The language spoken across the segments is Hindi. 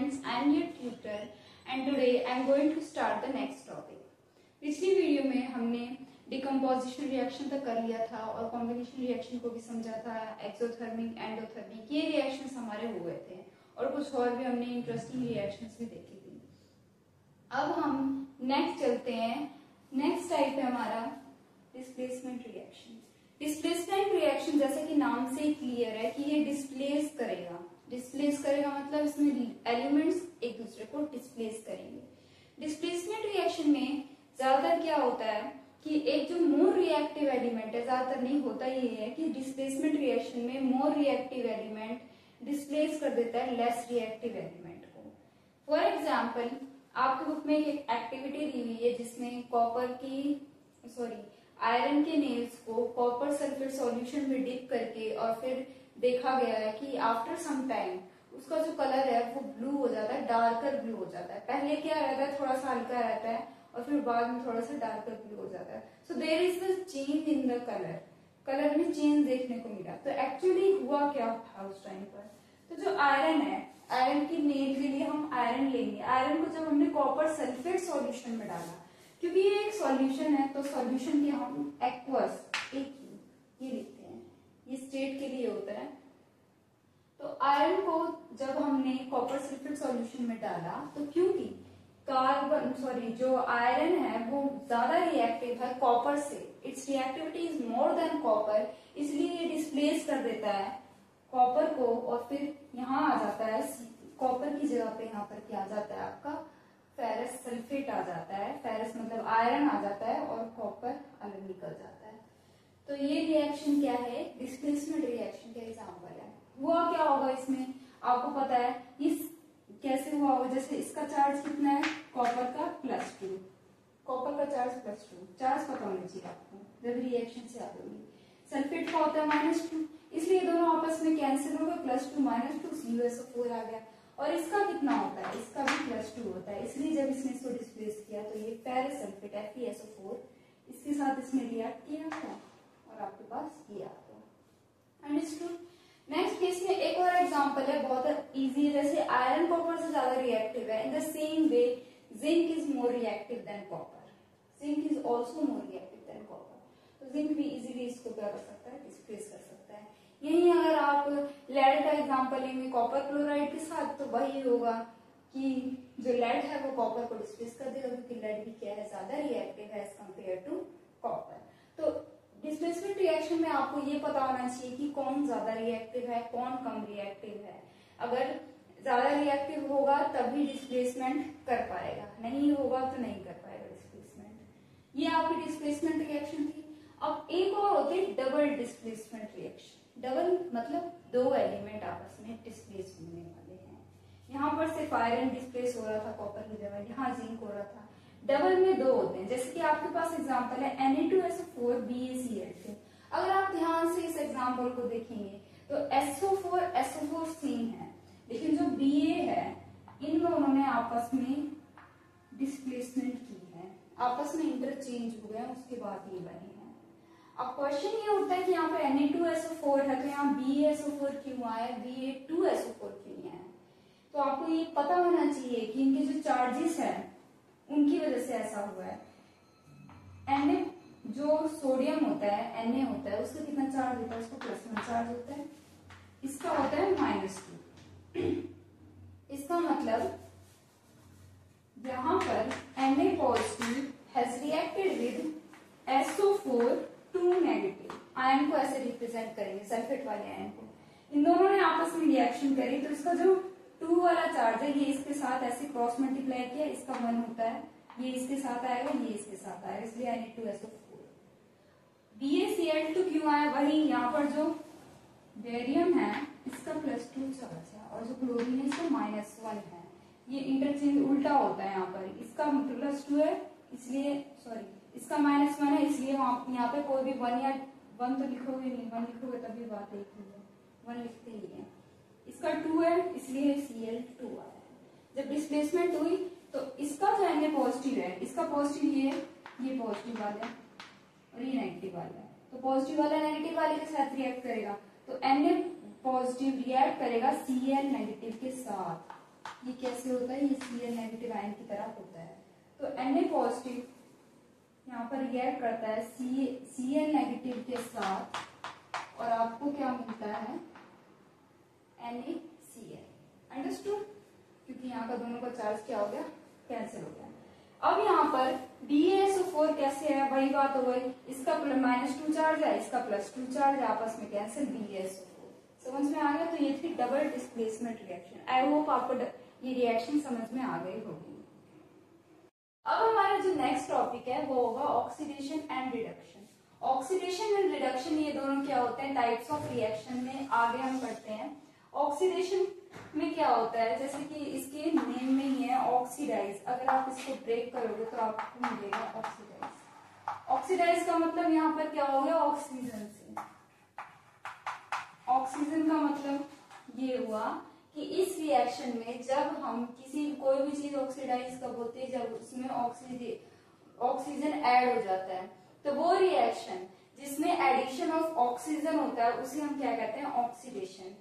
students, I am your tutor and today I am going to start the next topic. पिछली वीडियो में हमने डिकम्पोजिशन रिएक्शन तक कर लिया था और कॉम्बिनेशन रिएक्शन को भी समझा था, एक्सोथर्मिक, एंडोथर्मिक, ये रिएक्शंस हमारे हो गए थे और कुछ और भी हमने इंटरेस्टिंग रिएक्शंस भी देखी थी। अब हम नेक्स्ट चलते हैं। नेक्स्ट टाइप है हमारा डिस्प्लेसमेंट रिएक्शन। डिस्प्लेसमेंट रिएक्शन जैसे कि नाम से ही क्लियर है कि ये डिस्प्लेस करेगा। डिस्प्लेस करेगा मतलब इसमें एलिमेंट्स एक दूसरे को डिस्प्लेस करेंगे। डिस्प्लेसमेंट रिएक्शन में ज्यादातर क्या होता है कि एक जो मोर रिएक्टिव एलिमेंट है, ज्यादातर नहीं होता ये है कि डिस्प्लेसमेंट रिएक्शन में मोर रिएक्टिव एलिमेंट डिस्प्लेस कर देता है लेस रिएक्टिव एलिमेंट को। फॉर एग्जाम्पल आपके बुक में एक एक्टिविटी दी हुई है जिसमें आयरन के नेल्स को कॉपर सल्फेट सॉल्यूशन में डिप करके और फिर देखा गया है कि आफ्टर सम टाइम उसका जो कलर है वो ब्लू हो जाता है, डार्कर ब्लू हो जाता है। पहले क्या रहता है, थोड़ा सा हल्का रहता है और फिर बाद में थोड़ा सा डार्कर ब्लू हो जाता है। So there is the change in the colour में चेंज देखने को मिला। तो एक्चुअली हुआ क्या था उस टाइम पर, तो जो आयरन है, आयरन की नेल के लिए हम आयरन लेंगे। आयरन को जब हमने कॉपर सल्फेट सॉल्यूशन में डाला, क्योंकि ये एक सॉल्यूशन है तो सॉल्यूशन के हम एक्वस ये लिखते हैं, ये स्टेट के लिए होता है। तो आयरन को जब हमने कॉपर सल्फेट सॉल्यूशन में डाला तो क्योंकि जो आयरन है वो ज्यादा रिएक्टिव है कॉपर से, it's reactivity is more than copper, इसलिए ये डिस्प्लेस कर देता है कॉपर को और फिर यहाँ आ जाता है कॉपर की जगह पे यहाँ पर क्या आ जाता है आपका फेरस सल्फेट आ जाता है। फेरस मतलब आयरन आ जाता है और कॉपर अलग निकल जाता है। तो ये रिएक्शन क्या है, डिस्प्लेसमेंट रिएक्शन का एग्जाम्पल है। हुआ क्या होगा इसमें आपको पता है, इस कैसे हुआ होगा, जैसे इसका चार्ज कितना है कॉपर का +2, कॉपर का चार्ज +2, चार्ज पता होना चाहिए आपको जब रिएक्शन से आते होंगे। सल्फेट का होता है -2, इसलिए दोनों आपस में कैंसिल हो गए, +2 -2 CuSO4 आ गया। और इसका कितना होता है, इसका भी +2 होता है, इसलिए जब इसने इसको डिस्प्लेस किया तो ये फेरस सल्फेट FeSO4 इसके साथ इसने रिएक्ट किया था और आपके पास ये आ गया। अंडरस्टूड। नेक्स्ट केस में एक और एग्जांपल है, बहुत इजी है। जैसे आयरन कॉपर से ज्यादा रिएक्टिव है, in the same way zinc is more reactive than copper, zinc is also more reactive than copper. तो जिंक भी इजीली इसको क्या कर सकता है, डिस्प्लेस कर सकता है। यही अगर आप लेड का एग्जांपल लेंगे कॉपर क्लोराइड के साथ तो वही होगा कि जो लेड है वो कॉपर को डिस्प्लेस कर देगा, क्योंकि लेड भी क्या है, ज्यादा रिएक्टिव है एज कम्पेयर टू कॉपर। तो डिस्प्लेसमेंट रिएक्शन में आपको ये पता होना चाहिए कि कौन ज्यादा रिएक्टिव है, कौन कम रिएक्टिव है। अगर ज्यादा रिएक्टिव होगा तभी डिस्प्लेसमेंट कर पाएगा, नहीं होगा तो नहीं कर पाएगा डिस्प्लेसमेंट। ये आपकी डिस्प्लेसमेंट रिएक्शन थी। अब एक और होती है डबल डिस्प्लेसमेंट रिएक्शन। डबल मतलब दो एलिमेंट आपस में डिस्प्लेस होने वाले हैं। यहाँ पर सिर्फ आयरन डिस्प्लेस हो रहा था कॉपर की जगह, यहाँ जिंक हो रहा था। डबल में दो होते हैं, जैसे कि आपके पास एग्जांपल है Na2SO4 BaCl2। अगर आप ध्यान से इस एग्जांपल को देखेंगे तो SO4 सेम है, लेकिन जो Ba है इन दोनों ने आपस में डिस्प्लेसमेंट की है, आपस में इंटरचेंज हो गए, उसके बाद ये बने हैं। अब क्वेश्चन ये उठता है कि यहाँ पे Na2SO4 है तो यहाँ BaSO4 क्यों आया, Ba2SO4 क्यों नहीं आया। तो आपको ये पता होना चाहिए कि इनके जो चार्जेस है उनकी वजह से ऐसा हुआ है। Na जो सोडियम होता है, Na होता है, उसका कितना चार्ज होता है, उसको +1 चार्ज होता है, इसका होता है -2। इसका मतलब यहाँ पर Na positive has reacted with SO4 2 negative. Ion को ऐसे रिप्रेजेंट करेंगे, सल्फेट वाले आयन को। इन दोनों ने आपस में रिएक्शन करी तो इसका जो 2 वाला चार्ज है ये इसके साथ ऐसे क्रॉस मल्टीप्लाई किया, इसका 1 होता है, ये इसके साथ आएगा, ये इसके साथ आएगा, इसलिए Na2SO4। BaCl2 क्यों आया, वही यहाँ पर जो बेरियम है इसका +2 चार्ज है और जो क्लोरीन है इसका -1 है। ये इंटरचेंज उल्टा होता है, यहाँ पर इसका +2 है इसलिए इसका -1 है, इसलिए यहाँ पे कोई भी 1 या 1 तो लिखोगे नहीं, 1 लिखोगे तभी बात एक ही है, 1 लिखते ही है। इसका 2 है इसलिए Cl2 आया है। जब डिस्प्लेसमेंट हुई तो इसका जो Na पॉजिटिव है, इसका पॉजिटिव ये पॉजिटिव वाला है और ये नेगेटिव वाला है, तो पॉजिटिव वाला नेगेटिव वाले के साथ रिएक्ट करेगा तो Na पॉजिटिव रिएक्ट करेगा Cl नेगेटिव के साथ। ये कैसे होता है, ये Cl नेगेटिव आयन की तरह होता है। तो Na पॉजिटिव यहाँ पर रिएक्ट करता है Cl नेगेटिव के साथ और आपको क्या मिलता है, NaCl। अंडरस्टूड? क्योंकि यहाँ का दोनों का चार्ज क्या हो गया, कैंसिल हो गया। अब यहाँ पर BaSO4 कैसे है, वही बात हो गई, इसका -2 चार्ज है, इसका +2 चार्ज है, आपस में कैंसिल BaSO4। समझ में आ गया? तो ये थी double displacement reaction. I hope आपको ये रिएक्शन समझ में आ गई होगी। अब हमारा जो नेक्स्ट टॉपिक है वो होगा oxidation and reduction. Oxidation and reduction ये दोनों क्या होते हैं, टाइप्स ऑफ रिएक्शन में आगे हम पढ़ते हैं। ऑक्सीडेशन में क्या होता है, जैसे कि इसके नेम में ही है ऑक्सीडाइज, अगर आप इसको ब्रेक करोगे तो आपको मिलेगा ऑक्सीडाइज। ऑक्सीडाइज का मतलब यहाँ पर क्या हो गया, ऑक्सीजन से। ऑक्सीजन का मतलब ये हुआ कि इस रिएक्शन में जब हम कोई भी चीज ऑक्सीडाइज कब होती है, जब उसमें ऑक्सीजन ऐड हो जाता है। तो वो रिएक्शन जिसमें एडिशन ऑफ ऑक्सीजन होता है उसे हम क्या कहते हैं, ऑक्सीडेशन।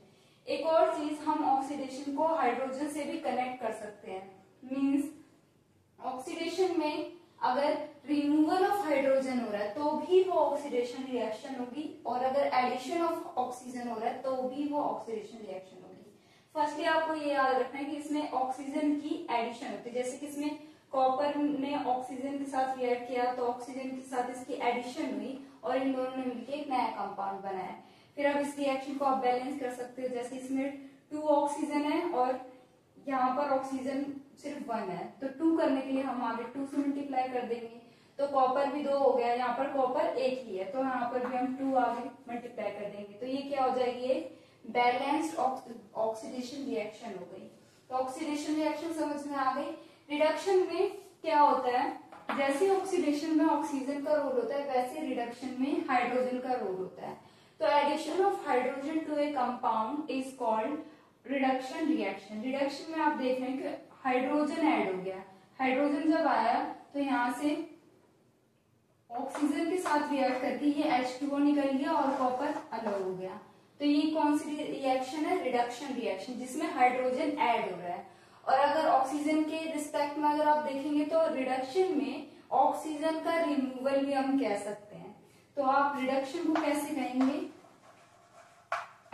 एक और चीज, हम ऑक्सीडेशन को हाइड्रोजन से भी कनेक्ट कर सकते हैं। मींस ऑक्सीडेशन में अगर रिमूवल ऑफ हाइड्रोजन हो रहा है तो भी वो ऑक्सीडेशन रिएक्शन होगी, और अगर एडिशन ऑफ ऑक्सीजन हो रहा है तो भी वो ऑक्सीडेशन रिएक्शन होगी। फर्स्टली आपको ये याद रखना है कि इसमें ऑक्सीजन की एडिशन होती है। जैसे कि इसमें कॉपर ने ऑक्सीजन के साथ रिएक्ट किया तो ऑक्सीजन के साथ इसकी एडिशन हुई और इन दोनों ने मिलकर एक नया कंपाउंड बनाया। फिर अब इस रिएक्शन को आप बैलेंस कर सकते हो, जैसे इसमें 2 ऑक्सीजन है और यहाँ पर ऑक्सीजन सिर्फ 1 है, तो 2 करने के लिए हम आगे 2 से मल्टीप्लाई कर देंगे, तो कॉपर भी 2 हो गया, यहाँ पर कॉपर 1 ही है तो यहाँ पर भी हम 2 आगे मल्टीप्लाई कर देंगे, तो ये क्या हो जाएगी, एक बैलेंस्ड ऑक्सीडेशन रिएक्शन हो गई। तो ऑक्सीडेशन रिएक्शन समझ में आ गई। रिडक्शन में क्या होता है, जैसे ऑक्सीडेशन में ऑक्सीजन का रोल होता है वैसे रिडक्शन में हाइड्रोजन का रोल होता है। तो addition of hydrogen to a compound is called reduction reaction. Reduction में आप देख रहे हैं कि हाइड्रोजन ऐड हो गया, हाइड्रोजन जब आया तो यहाँ से ऑक्सीजन के साथ रिएक्ट करके ये H2O निकल गया और कॉपर अलग हो गया। तो ये कौन सी रिएक्शन है, रिडक्शन रिएक्शन, जिसमें हाइड्रोजन ऐड हो रहा है। और अगर ऑक्सीजन के रिस्पेक्ट में अगर आप देखेंगे तो रिडक्शन में ऑक्सीजन का रिमूवल भी हम कह सकते हैं। तो आप रिडक्शन को कैसे कहेंगे,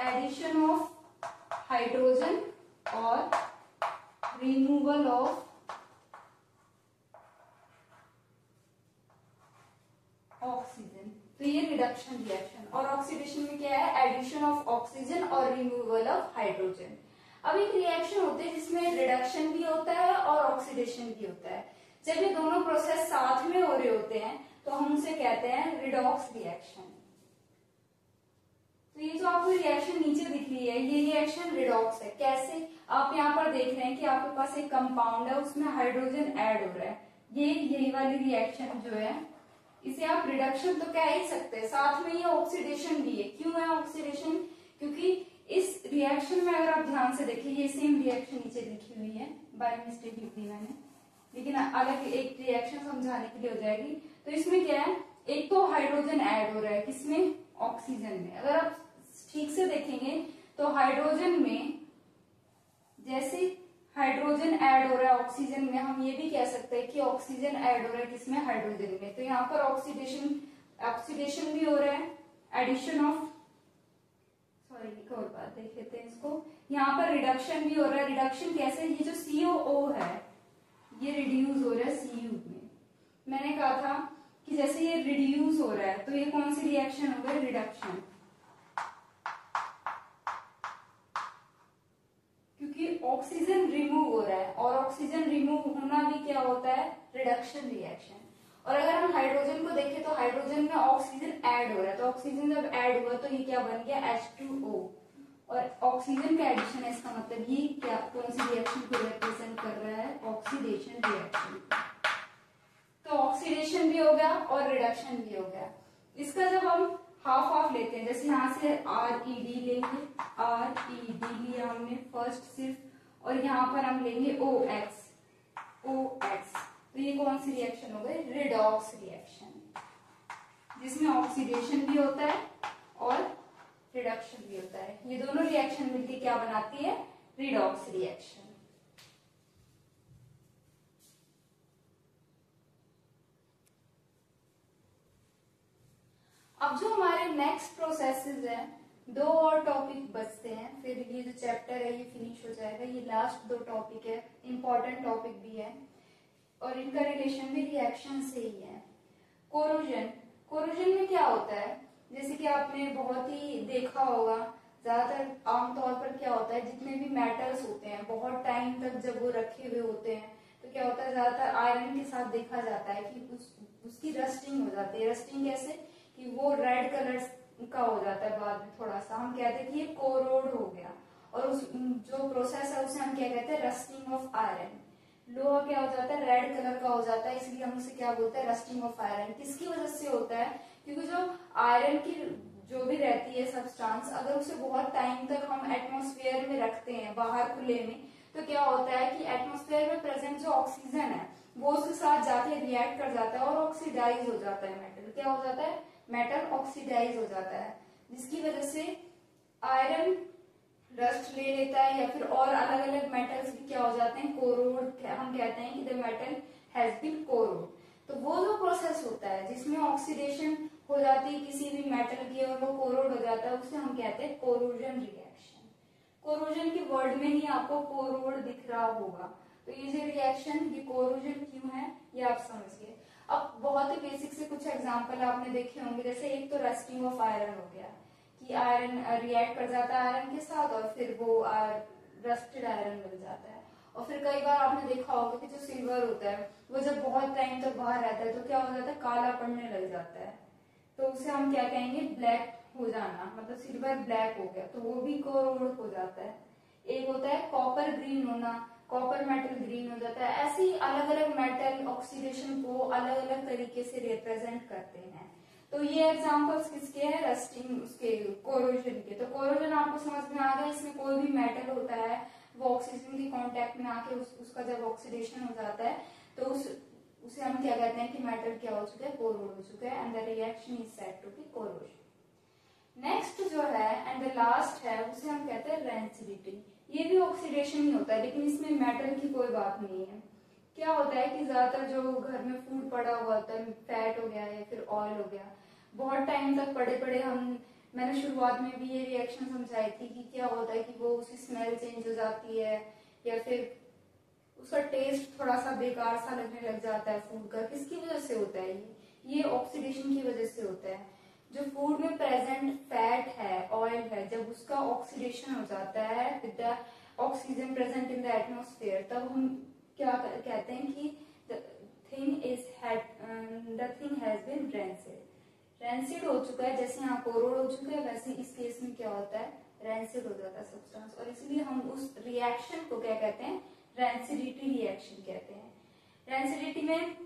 एडिशन ऑफ हाइड्रोजन और रिमूवल ऑफ ऑक्सीजन, तो ये रिडक्शन रिएक्शन। और ऑक्सीडेशन में क्या है, एडिशन ऑफ ऑक्सीजन और रिमूवल ऑफ हाइड्रोजन। अब एक रिएक्शन होते हैं जिसमें रिडक्शन भी होता है और ऑक्सीडेशन भी होता है। जब ये दोनों प्रोसेस साथ में हो रहे होते हैं तो हम उसे कहते हैं रिडॉक्स रिएक्शन। तो ये जो आपको रिएक्शन नीचे दिख रही है ये रिएक्शन रिडॉक्स है। कैसे, आप यहाँ पर देख रहे हैं कि आपके पास एक कंपाउंड है उसमें हाइड्रोजन ऐड हो रहा है, यही वाली रिएक्शन जो है इसे आप रिडक्शन तो कह ही सकते हैं, साथ में ये ऑक्सीडेशन भी है। क्यों है ऑक्सीडेशन, क्योंकि इस रिएक्शन में अगर आप ध्यान से देखिए ये सेम रिएक्शन नीचे लिखी हुई है, बाय मिस्टेक लिख दी मैंने, लेकिन अलग एक रिएक्शन समझाने के लिए हो जाएगी। तो इसमें क्या है, एक तो हाइड्रोजन ऐड हो रहा है, किसमें, ऑक्सीजन में। अगर आप ठीक से देखेंगे तो हाइड्रोजन में जैसे हाइड्रोजन ऐड हो रहा है ऑक्सीजन में, हम ये भी कह सकते हैं कि ऑक्सीजन ऐड हो रहा है किसमें, हाइड्रोजन में। तो यहाँ पर ऑक्सीडेशन भी हो रहा है, एडिशन ऑफ, सॉरी एक और बात देख लेते हैं इसको, यहाँ पर रिडक्शन भी हो रहा है। रिडक्शन कैसे, ये जो COO है ये रिड्यूस हो रहा है Cu में। मैंने कहा था कि जैसे ये रिड्यूस हो रहा है तो ये कौन सी रिएक्शन हो गई, रिडक्शन, क्योंकि ऑक्सीजन रिमूव हो रहा है और ऑक्सीजन रिमूव होना भी क्या होता है, रिडक्शन रिएक्शन। और अगर हम हाइड्रोजन को देखें तो हाइड्रोजन में ऑक्सीजन ऐड हो रहा है, तो ऑक्सीजन जब ऐड हुआ तो ये क्या बन गया, H2O, और ऑक्सीजन का एडिशन है, इसका मतलब ये क्या, कौन सी रिएक्शन को रिप्रेजेंट कर रहा है, ऑक्सीडेशन रिएक्शन। तो ऑक्सीडेशन भी हो गया और रिडक्शन भी हो गया। इसका जब हम हाफ हाफ लेते हैं, जैसे यहाँ से RED लेंगे, RED लिया हमने फर्स्ट सिर्फ, और यहाँ पर हम लेंगे OX, तो ये कौन सी रिएक्शन हो गई, रिडॉक्स रिएक्शन, जिसमें ऑक्सीडेशन भी होता है और रिडक्शन भी होता है। ये दोनों रिएक्शन मिलकर क्या बनाती है, रिडॉक्स रिएक्शन। अब जो हमारे नेक्स्ट प्रोसेसेस है, 2 और टॉपिक बचते हैं, फिर ये जो चैप्टर है ये फिनिश हो जाएगा। ये लास्ट 2 टॉपिक है, इंपॉर्टेंट टॉपिक भी है और इनका रिलेशन भी रिएक्शन से ही है। कोरोजन, कोरोजन में क्या होता है, जैसे कि आपने बहुत ही देखा होगा, ज्यादातर आमतौर पर क्या होता है, जितने भी मेटल्स होते हैं बहुत टाइम तक जब वो रखे हुए होते हैं तो क्या होता है, ज्यादातर आयरन के साथ देखा जाता है कि उसकी रस्टिंग हो जाती है। रस्टिंग कैसे कि वो रेड कलर का हो जाता है बाद में, थोड़ा सा हम कहते हैं कि ये कोरोड हो गया। और उस जो प्रोसेस है उसे हम क्या कहते हैं, रस्टिंग ऑफ आयरन। लोहा क्या हो जाता है, रेड कलर का हो जाता है, इसलिए हम उसे क्या बोलते हैं, रस्टिंग ऑफ आयरन। किसकी वजह से होता है, क्योंकि जो आयरन की जो भी रहती है सब्सटेंस, अगर उसे बहुत टाइम तक हम एटमॉस्फेयर में रखते हैं बाहर खुले में, तो क्या होता है कि एटमॉस्फेयर में प्रेजेंट जो ऑक्सीजन है वो उसके साथ जाके रिएक्ट कर जाता है और ऑक्सीडाइज हो जाता है मेटल। क्या हो जाता है, मेटल ऑक्सीडाइज हो जाता है, जिसकी वजह से आयरन रस्ट ले लेता है, या फिर और अलग अलग मेटल्स भी क्या हो जाते हैं, कोरोड। हम कहते हैं कि the metal has been corroded. तो वो जो प्रोसेस होता है जिसमें ऑक्सीडेशन हो जाती है किसी भी मेटल की और वो कोरोड हो जाता है, उसे हम कहते हैं कोरोजन रिएक्शन। कोरोजन के वर्ड में ही आपको कोरोड दिख रहा होगा, तो ये जो रिएक्शन ये कोरोजन क्यों है ये आप समझिए। अब बहुत ही बेसिक से कुछ एग्जांपल आपने देखे होंगे, जैसे एक तो रस्टिंग ऑफ आयरन हो गया कि आयरन रिएक्ट कर जाता है आयरन के साथ और फिर वो रस्टेड आयरन मिल जाता है। और फिर कई बार आपने देखा होगा कि जो सिल्वर होता है वो जब बहुत टाइम तक बाहर रहता है तो क्या हो जाता है, काला पड़ने लग जाता है, तो उसे हम क्या कहेंगे, ब्लैक हो जाना, मतलब सिल्वर ब्लैक हो गया, तो वो भी कोरोड हो जाता है। एक होता है कॉपर ग्रीन होना, कॉपर मेटल ग्रीन हो जाता है। ऐसे ही अलग अलग मेटल ऑक्सीडेशन को अलग अलग तरीके से रिप्रेजेंट करते हैं। तो ये एग्जांपल्स किसके हैं, रस्टिंग उसके कोरोजन के। तो कोरोजन आपको समझ में आ गया, इसमें कोई भी मेटल होता है वो ऑक्सीजन के कांटेक्ट में आके उसका जब ऑक्सीडेशन हो जाता है तो उसे हम क्या कहते हैं कि मेटल क्या हो चुका है, कोरोड हो चुका है, and the reaction is said to be corrosion. Next जो है एंड द लास्ट है उसे हम कहते हैं रेंसिडिटी। ये भी ऑक्सीडेशन ही होता है लेकिन इसमें मेटल की कोई बात नहीं है। क्या होता है कि ज्यादातर जो घर में फूड पड़ा हुआ होता है, फैट हो गया या फिर ऑयल हो गया, बहुत टाइम तक पड़े पड़े मैंने शुरुआत में भी ये रिएक्शन समझाई थी कि क्या होता है कि वो उसकी स्मेल चेंज हो जाती है या फिर उसका टेस्ट थोड़ा सा बेकार सा लगने लग जाता है फूड का। किसकी वजह से होता है ये ऑक्सीडेशन की वजह से होता है। जो फूड में प्रेजेंट फैट है, ऑयल है, जब उसका ऑक्सीडेशन हो जाता है with the oxygen present in the atmosphere, तब हम क्या कहते हैं कि the thing has been rancid. Rancid हो चुका है, जैसे यहाँ कोरोड हो चुका है वैसे इस केस में क्या होता है, रेंसिड हो जाता है सब्सटेंस। और इसलिए हम उस रिएक्शन को क्या कहते हैं, रेंसिडिटी रिएक्शन कहते हैं। रेंसिडिटी में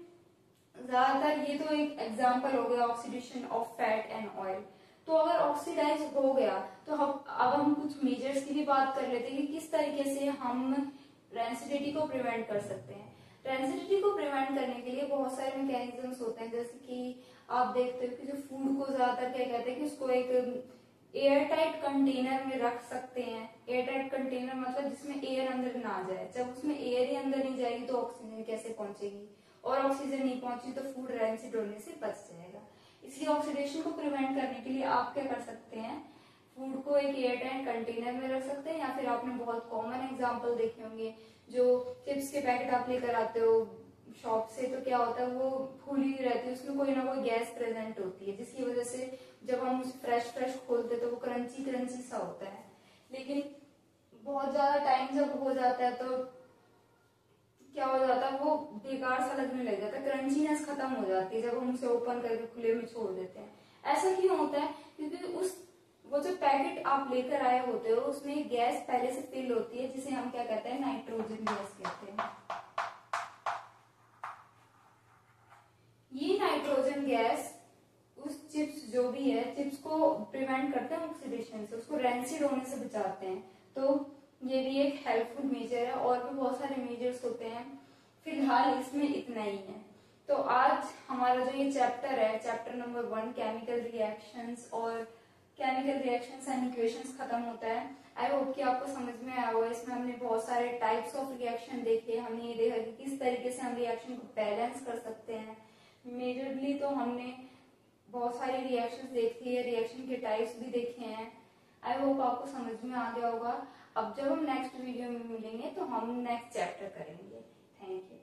ज्यादातर ये तो एक एग्जांपल हो गया oxidation of fat and oil. तो अगर ऑक्सीडाइज हो गया तो अब हम कुछ मेजर्स की भी बात कर लेते हैं कि किस तरीके से हम रेंसिडिटी को प्रिवेंट कर सकते हैं। रेंसिडिटी को प्रिवेंट करने के लिए बहुत सारे मैकेनिज्म्स होते हैं, जैसे कि आप देखते हो कि जो फूड को ज्यादातर क्या कहते हैं कि उसको एक एयर टाइट कंटेनर में रख सकते हैं। एयर टाइट कंटेनर मतलब जिसमें एयर अंदर ना जाए। जब उसमें एयर ही अंदर नहीं जाएगी तो ऑक्सीजन कैसे पहुंचेगी, और ऑक्सीजन नहीं पहुंची तो फूड रेंसिड होने से बच जाएगा। इसलिए ऑक्सीडेशन को प्रिवेंट करने के लिए आप क्या कर सकते हैं, फूड को एक एयर टाइट कंटेनर में रख सकते हैं, या फिर आपने बहुत कॉमन एग्जांपल देखे होंगे, जो चिप्स के पैकेट आप लेकर आते हो शॉप से, तो क्या होता है वो फूली रहती है, उसमें कोई ना कोई गैस प्रेजेंट होती है, जिसकी वजह से जब हम उसे फ्रेश खोलते तो वो क्रंची क्रंची सा होता है। लेकिन बहुत ज्यादा टाइम जब हो जाता है तो क्या हो जाता है, वो बेकार सा लगने लग जाता है, क्रंचीनेस खत्म हो जाती है जब हम उसे ओपन करके खुले में छोड़ देते हैं। ऐसा क्यों होता है, क्योंकि वो जो पैकेट आप लेकर आए होते हो उसमें गैस पहले से फिल होती है, जिसे हम क्या कहते हैं, नाइट्रोजन गैस कहते हैं। ये नाइट्रोजन गैस उस चिप्स जो भी है, चिप्स को प्रिवेंट करते हैं ऑक्सीडेशन से, उसको रेंसिड होने से बचाते हैं। तो ये भी एक हेल्पफुल मेजर है, और भी बहुत सारे मेजर्स होते हैं, फिलहाल इसमें इतना ही है। तो आज हमारा जो ये चैप्टर है, चैप्टर नंबर 1 केमिकल रिएक्शंस और केमिकल रिएक्शंस एंड इक्वेशंस खत्म होता है। आई होप कि आपको समझ में आया होगा। इसमें हमने बहुत सारे टाइप्स ऑफ रिएक्शन देखे, हमने ये देखा कि किस तरीके से हम रिएक्शन को बैलेंस कर सकते हैं। मेजरली तो हमने बहुत सारे रिएक्शंस देखी है, रिएक्शन के टाइप्स भी देखे हैं। आई होप आपको समझ में आ गया होगा। अब जब हम नेक्स्ट वीडियो में मिलेंगे तो हम नेक्स्ट चैप्टर करेंगे। Thank you.